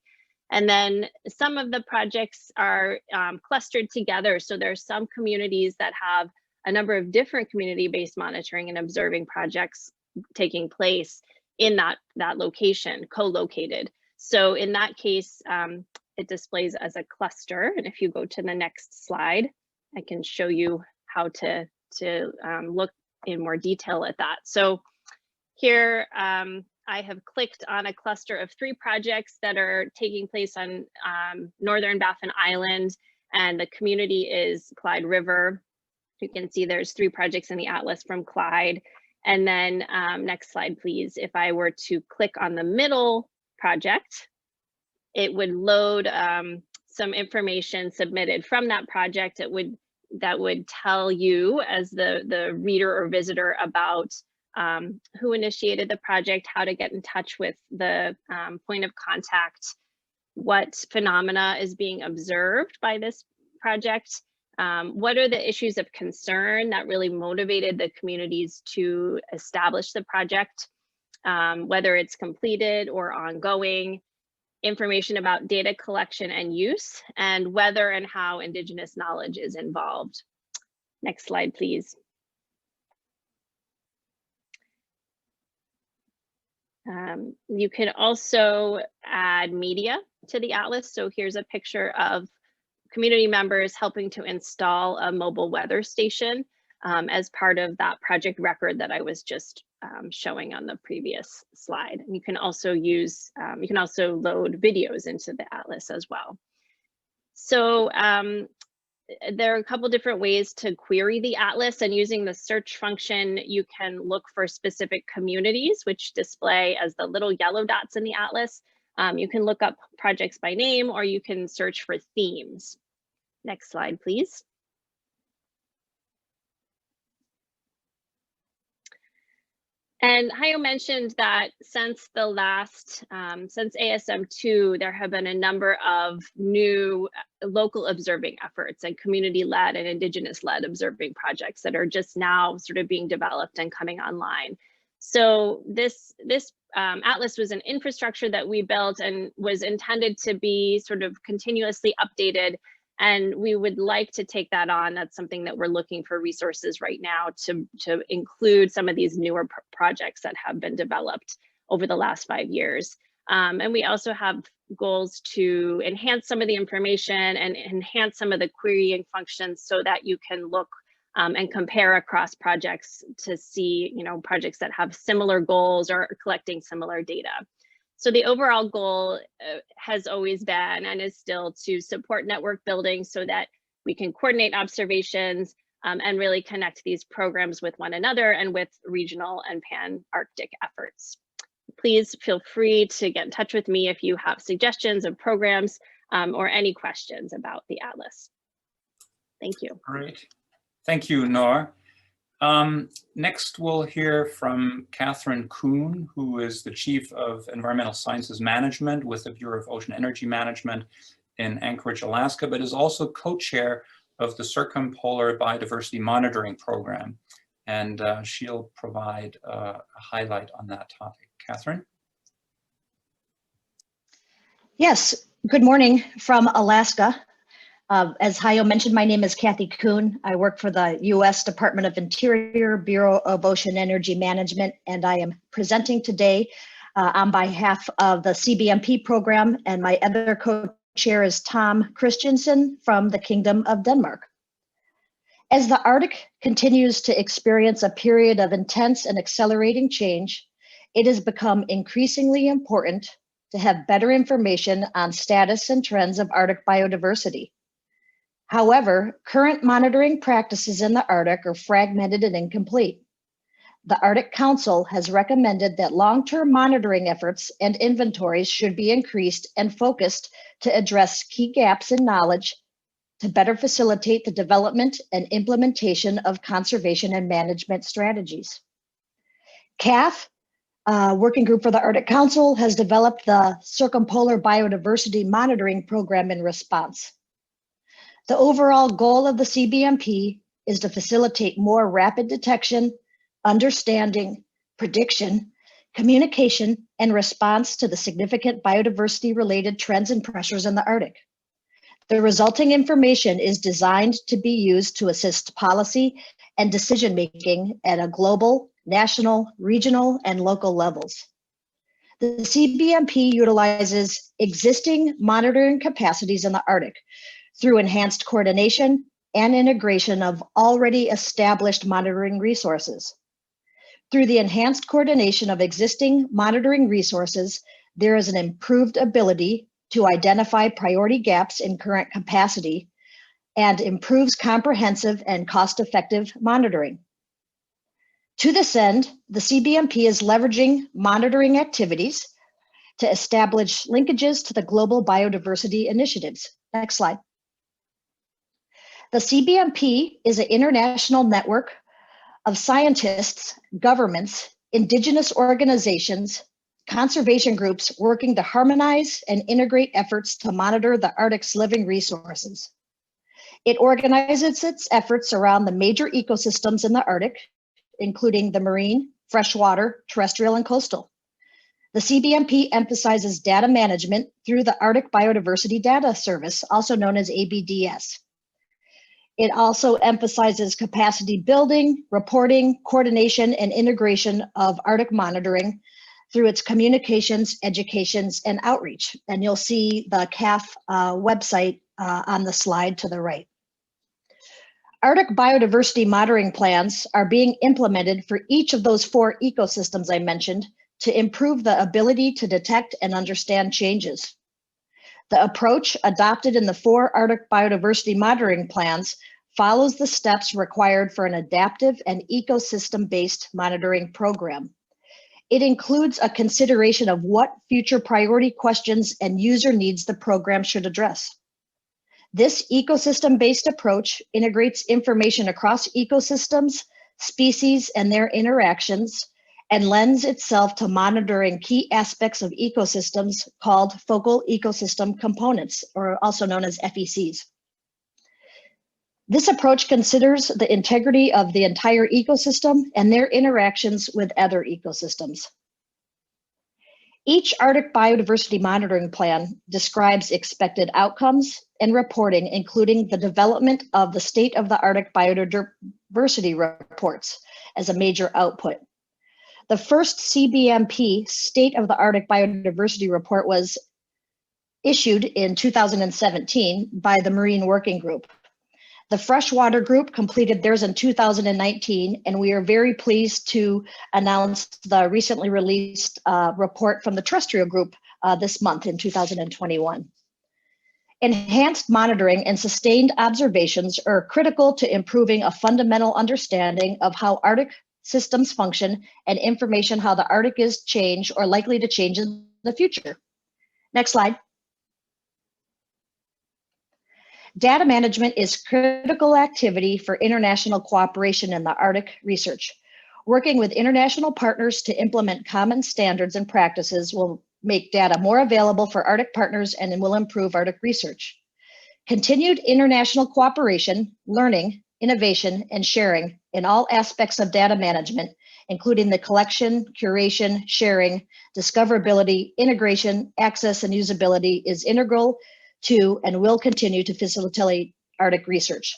And then some of the projects are clustered together. So there are some communities that have a number of different community-based monitoring and observing projects taking place in that location, co-located. So in that case, it displays as a cluster. And if you go to the next slide, I can show you how to look in more detail at that. So here, I have clicked on a cluster of 3 projects that are taking place on Northern Baffin Island, and the community is Clyde River. You can see there's 3 projects in the Atlas from Clyde. And then next slide, please. If I were to click on the middle project, it would load some information submitted from that project. That would tell you as the reader or visitor about who initiated the project, how to get in touch with the point of contact, what phenomena is being observed by this project, what are the issues of concern that really motivated the communities to establish the project, whether it's completed or ongoing, information about data collection and use, and whether and how Indigenous knowledge is involved. Next slide, please. You can also add media to the Atlas. So here's a picture of community members helping to install a mobile weather station as part of that project record that I was just showing on the previous slide. And you can also use, you can also load videos into the Atlas as well. So there are a couple different ways to query the Atlas, and using the search function, you can look for specific communities, which display as the little yellow dots in the Atlas. You can look up projects by name, or you can search for themes. Next slide, please. And Hajo mentioned that since the last, since ASM2, there have been a number of new local observing efforts and community-led and Indigenous-led observing projects that are just now sort of being developed and coming online. So this Atlas was an infrastructure that we built and was intended to be sort of continuously updated. And we would like to take that on. That's something that we're looking for resources right now to include some of these newer projects that have been developed over the last 5 years. And we also have goals to enhance some of the information and enhance some of the querying functions so that you can look and compare across projects to see, projects that have similar goals or collecting similar data. So the overall goal has always been and is still to support network building so that we can coordinate observations and really connect these programs with one another and with regional and pan-Arctic efforts. Please feel free to get in touch with me if you have suggestions of programs or any questions about the Atlas. Thank you. Great. Thank you, Nora. Next, we'll hear from Catherine Coon, who is the Chief of Environmental Sciences Management with the Bureau of Ocean Energy Management in Anchorage, Alaska, but is also co-chair of the Circumpolar Biodiversity Monitoring Program. and she'll provide a highlight on that topic. Catherine? Yes, good morning from Alaska. As Hajo mentioned, my name is Kathy Coon. I work for the U.S. Department of Interior, Bureau of Ocean Energy Management, and I am presenting today on behalf of the CBMP program, and my other co-chair is Tom Christensen from the Kingdom of Denmark. As the Arctic continues to experience a period of intense and accelerating change, it has become increasingly important to have better information on status and trends of Arctic biodiversity. However, current monitoring practices in the Arctic are fragmented and incomplete. The Arctic Council has recommended that long-term monitoring efforts and inventories should be increased and focused to address key gaps in knowledge to better facilitate the development and implementation of conservation and management strategies. CAF, Working Group for the Arctic Council, has developed the Circumpolar Biodiversity Monitoring Program in response. The overall goal of the CBMP is to facilitate more rapid detection, understanding, prediction, communication, and response to the significant biodiversity-related trends and pressures in the Arctic. The resulting information is designed to be used to assist policy and decision-making at a global, national, regional, and local levels. The CBMP utilizes existing monitoring capacities in the Arctic through enhanced coordination and integration of already established monitoring resources. Through the enhanced coordination of existing monitoring resources, there is an improved ability to identify priority gaps in current capacity and improves comprehensive and cost-effective monitoring. To this end, the CBMP is leveraging monitoring activities to establish linkages to the global biodiversity initiatives. Next slide. The CBMP is an international network of scientists, governments, indigenous organizations, conservation groups working to harmonize and integrate efforts to monitor the Arctic's living resources. It organizes its efforts around the major ecosystems in the Arctic, including the marine, freshwater, terrestrial, and coastal. The CBMP emphasizes data management through the Arctic Biodiversity Data Service, also known as ABDS. It also emphasizes capacity building, reporting, coordination, and integration of Arctic monitoring through its communications, educations, and outreach. And you'll see the CAF website on the slide to the right. Arctic biodiversity monitoring plans are being implemented for each of those 4 ecosystems I mentioned to improve the ability to detect and understand changes. The approach adopted in the 4 Arctic biodiversity monitoring plans follows the steps required for an adaptive and ecosystem-based monitoring program. It includes a consideration of what future priority questions and user needs the program should address. This ecosystem-based approach integrates information across ecosystems, species, and their interactions, and lends itself to monitoring key aspects of ecosystems called focal ecosystem components, or also known as FECs. This approach considers the integrity of the entire ecosystem and their interactions with other ecosystems. Each Arctic biodiversity monitoring plan describes expected outcomes and reporting, including the development of the state of the Arctic biodiversity reports as a major output. The first CBMP State of the Arctic Biodiversity Report was issued in 2017 by the Marine Working Group. The Freshwater Group completed theirs in 2019, and we are very pleased to announce the recently released report from the Terrestrial Group this month in 2021. Enhanced monitoring and sustained observations are critical to improving a fundamental understanding of how Arctic systems function and information how the Arctic is changed or likely to change in the future. Next slide. Data management is critical activity for international cooperation in the Arctic research. Working with international partners to implement common standards and practices will make data more available for Arctic partners and will improve Arctic research. Continued international cooperation, learning, innovation, and sharing in all aspects of data management, including the collection, curation, sharing, discoverability, integration, access, and usability, is integral to and will continue to facilitate Arctic research.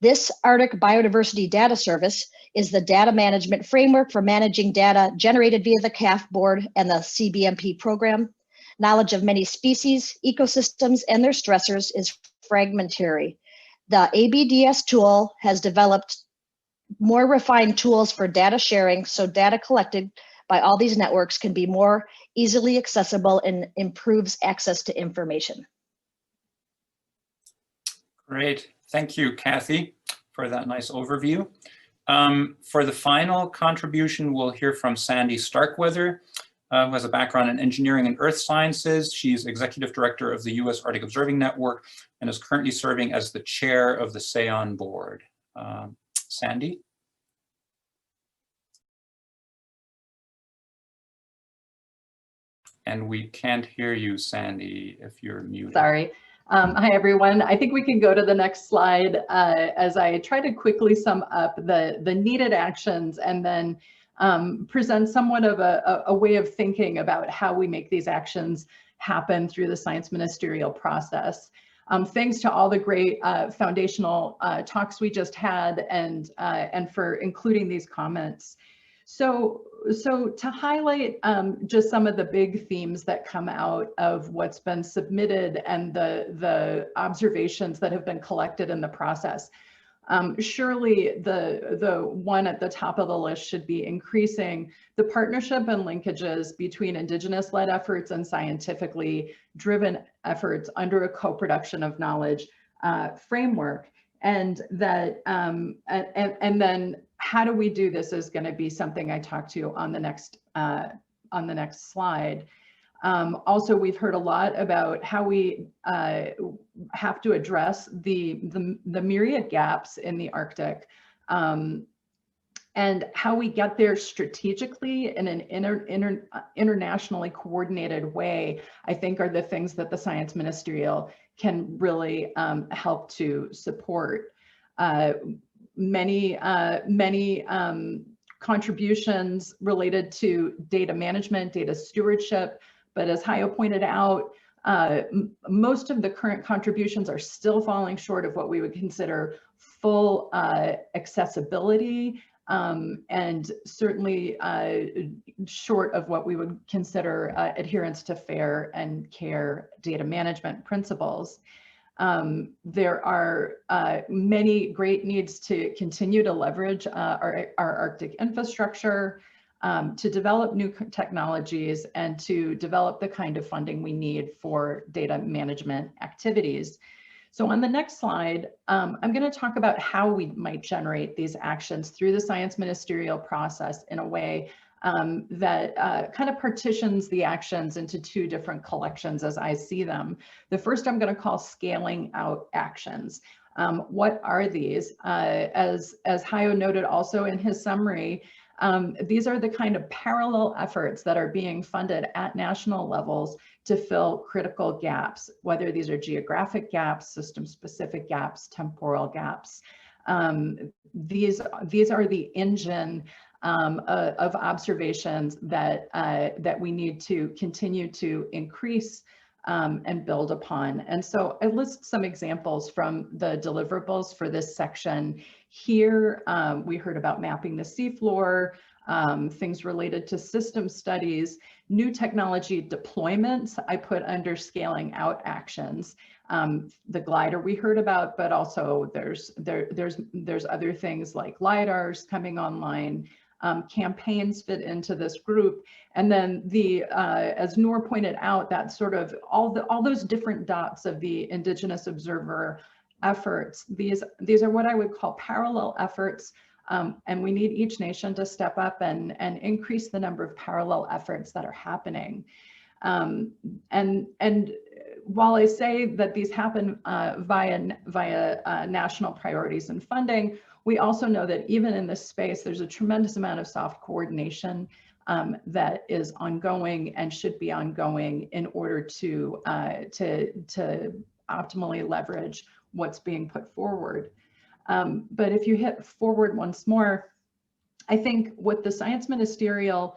This Arctic Biodiversity Data Service is the data management framework for managing data generated via the CAF board and the CBMP program. Knowledge of many species, ecosystems, and their stressors is fragmentary. The ABDS tool has developed more refined tools for data sharing, so data collected by all these networks can be more easily accessible and improves access to information. Great. Thank you, Kathy, for that nice overview. For the final contribution, we'll hear from Sandy Starkweather, who has a background in engineering and earth sciences. She's executive director of the U.S. Arctic Observing Network and is currently serving as the chair of the SAON board. Sandy? And we can't hear you, Sandy, if you're muted. Sorry. Hi, everyone. I think we can go to the next slide as I try to quickly sum up the needed actions and then present somewhat of a way of thinking about how we make these actions happen through the science ministerial process. Thanks to all the great foundational talks we just had and for including these comments. So to highlight just some of the big themes that come out of what's been submitted and the observations that have been collected in the process. Surely the one at the top of the list should be increasing the partnership and linkages between Indigenous-led efforts and scientifically driven efforts under a co-production of knowledge framework. And that and then how do we do this is going to be something I talk to on the next slide. Also, we've heard a lot about how we have to address the myriad gaps in the Arctic and how we get there strategically in an internationally coordinated way, I think are the things that the Science Ministerial can really help to support. Many contributions related to data management, data stewardship, but as Hajo pointed out, most of the current contributions are still falling short of what we would consider full accessibility and certainly short of what we would consider adherence to fair and care data management principles. There are many great needs to continue to leverage our Arctic infrastructure, to develop new technologies and to develop the kind of funding we need for data management activities. So on the next slide, I'm going to talk about how we might generate these actions through the science ministerial process in a way that kind of partitions the actions into two different collections as I see them. The first I'm going to call scaling out actions. What are these? As Hajo noted also in his summary, these are the kind of parallel efforts that are being funded at national levels to fill critical gaps, whether these are geographic gaps, system-specific gaps, temporal gaps. These are the engine of observations that we need to continue to increase and build upon. And so I list some examples from the deliverables for this section. Here, we heard about mapping the seafloor, things related to system studies, new technology deployments, I put under scaling out actions. The glider we heard about, but also there's other things like LiDARs coming online. Campaigns fit into this group, and then as Noor pointed out, that sort of all those different dots of the Indigenous observer efforts. These are what I would call parallel efforts, and we need each nation to step up and increase the number of parallel efforts that are happening. And while I say that these happen via national priorities and funding, we also know that even in this space, there's a tremendous amount of soft coordination that is ongoing and should be ongoing in order to optimally leverage what's being put forward. But if you hit forward once more, I think what the Science Ministerial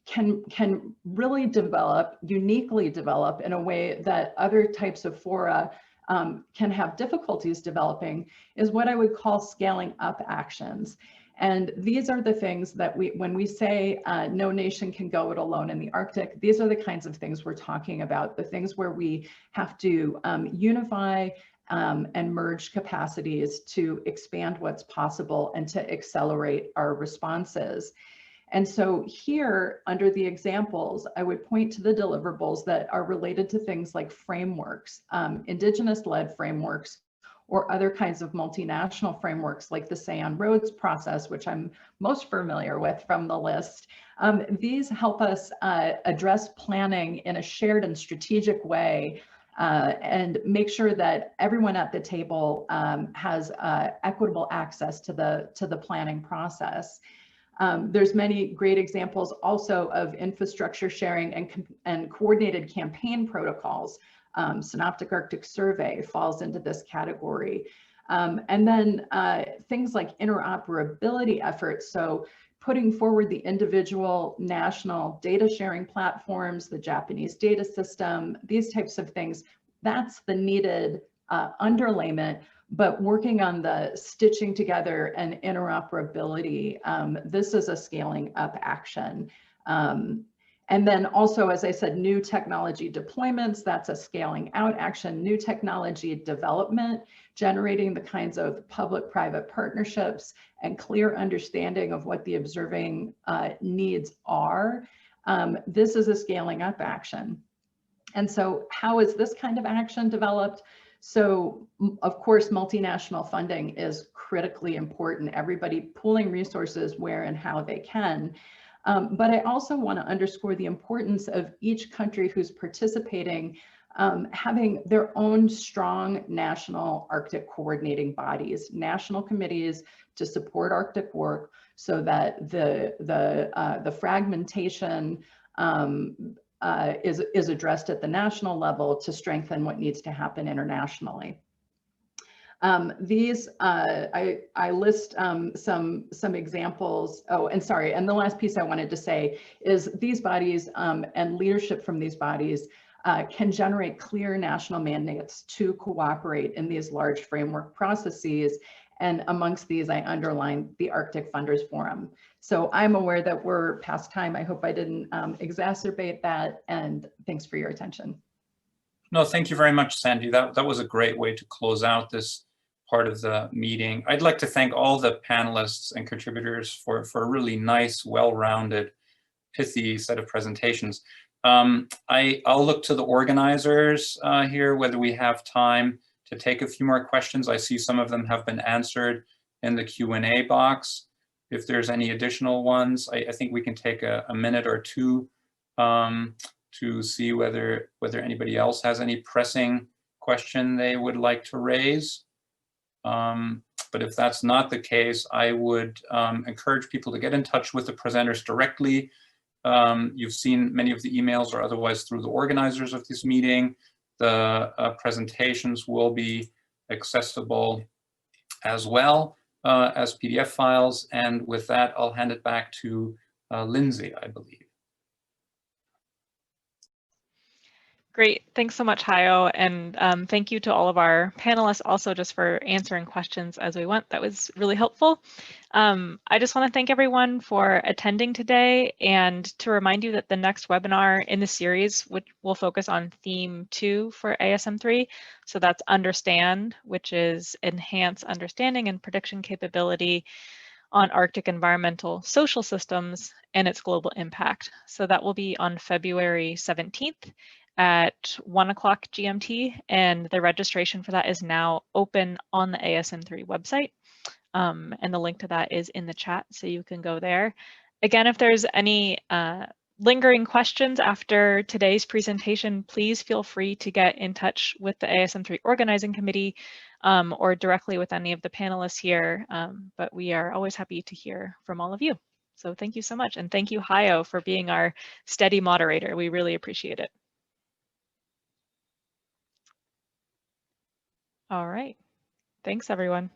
can really develop, uniquely develop in a way that other types of fora can have difficulties developing is what I would call scaling up actions. And these are the things that when we say no nation can go it alone in the Arctic, these are the kinds of things we're talking about, the things where we have to unify and merge capacities to expand what's possible and to accelerate our responses. And so here, under the examples, I would point to the deliverables that are related to things like frameworks, Indigenous-led frameworks, or other kinds of multinational frameworks like the Say on Roads process, which I'm most familiar with from the list. These help us address planning in a shared and strategic way and make sure that everyone at the table has equitable access to the planning process. There's many great examples also of infrastructure sharing and coordinated campaign protocols. Synoptic Arctic Survey falls into this category. And then things like interoperability efforts. So putting forward the individual national data sharing platforms, the Japanese data system, these types of things, that's the needed underlayment. But working on the stitching together and interoperability, this is a scaling up action. And then also, as I said, new technology deployments, that's a scaling out action, new technology development, generating the kinds of public-private partnerships and clear understanding of what the observing needs are. This is a scaling up action. And so how is this kind of action developed? So of course, multinational funding is critically important, everybody pooling resources where and how they can. But I also want to underscore the importance of each country who's participating having their own strong national Arctic coordinating bodies, national committees to support Arctic work so that the fragmentation is addressed at the national level to strengthen what needs to happen internationally. I list some examples. Oh, and sorry, and the last piece I wanted to say is these bodies and leadership from these bodies can generate clear national mandates to cooperate in these large framework processes. And amongst these, I underlined the Arctic Funders Forum. So I'm aware that we're past time. I hope I didn't exacerbate that, and thanks for your attention. No, thank you very much, Sandy. That was a great way to close out this part of the meeting. I'd like to thank all the panelists and contributors for a really nice, well-rounded, pithy set of presentations. I'll look to the organizers here, whether we have time to take a few more questions. I see some of them have been answered in the Q&A box. If there's any additional ones, I think we can take a minute or two to see whether anybody else has any pressing question they would like to raise. But if that's not the case, I would encourage people to get in touch with the presenters directly. You've seen many of the emails or otherwise through the organizers of this meeting. The presentations will be accessible as well as PDF files. And with that, I'll hand it back to Lindsay, I believe. Great, thanks so much, Hajo, and thank you to all of our panelists also just for answering questions as we went. That was really helpful. I just want to thank everyone for attending today and to remind you that the next webinar in the series, which will focus on theme 2 for ASM3. So that's Understand, which is enhance understanding and prediction capability on Arctic environmental social systems and its global impact. So that will be on February 17th. At 1 o'clock GMT, and the registration for that is now open on the ASM3 website. And the link to that is in the chat, so you can go there. Again, if there's any lingering questions after today's presentation, please feel free to get in touch with the ASM3 Organizing Committee or directly with any of the panelists here. But we are always happy to hear from all of you. So thank you so much. And thank you, Hajo, for being our steady moderator. We really appreciate it. All right. Thanks, everyone.